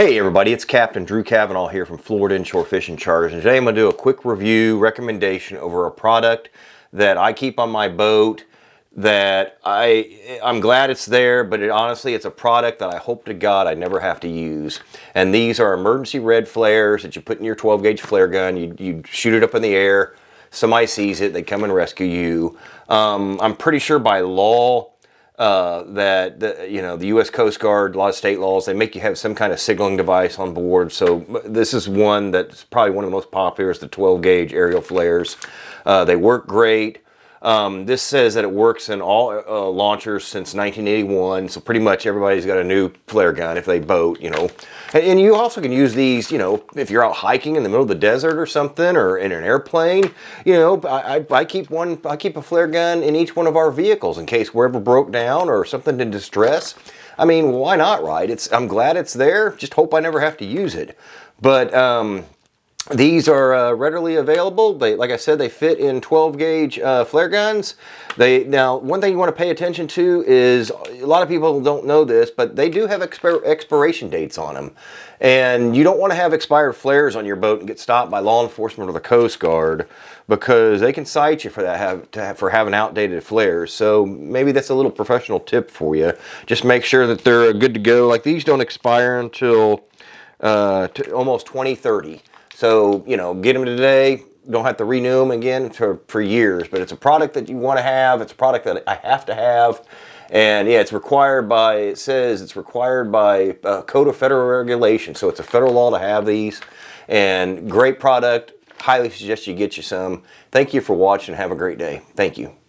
Hey everybody, it's Captain Drew Cavanaugh here from Florida Inshore Fishing Charters, and today I'm going to do a quick review recommendation over a product that I keep on my boat that I'm glad it's there, but honestly it's a product that I hope to God I never have to use. And these are emergency red flares that you put in your 12 gauge flare gun. You shoot it up in the air, somebody sees it, they come and rescue you. I'm pretty sure by law that the U.S. Coast Guard, a lot of state laws, they make you have some kind of signaling device on board. So this is one that's probably one of the most popular, is the 12 gauge aerial flares. They work great. This says that it works in all launchers since 1981, so pretty much everybody's got a new flare gun if they boat, And you also can use these, if you're out hiking in the middle of the desert or something, or in an airplane. I keep a flare gun in each one of our vehicles in case we're ever broke down or something in distress. I mean, why not, right? I'm glad it's there. Just hope I never have to use it. But these are readily available. Like I said, they fit in 12 gauge flare guns. Now, one thing you want to pay attention to is, a lot of people don't know this, but they do have expiration dates on them. And you don't want to have expired flares on your boat and get stopped by law enforcement or the Coast Guard, because they can cite you for that, for having outdated flares. So maybe that's a little professional tip for you. Just make sure that they're good to go. Like, these don't expire until almost 2030. So, get them today, don't have to renew them again for years. But it's a product that you want to have. It's a product that I have to have. And yeah, it says it's required by Code of Federal Regulation. So it's a federal law to have these. And great product. Highly suggest you get you some. Thank you for watching. Have a great day. Thank you.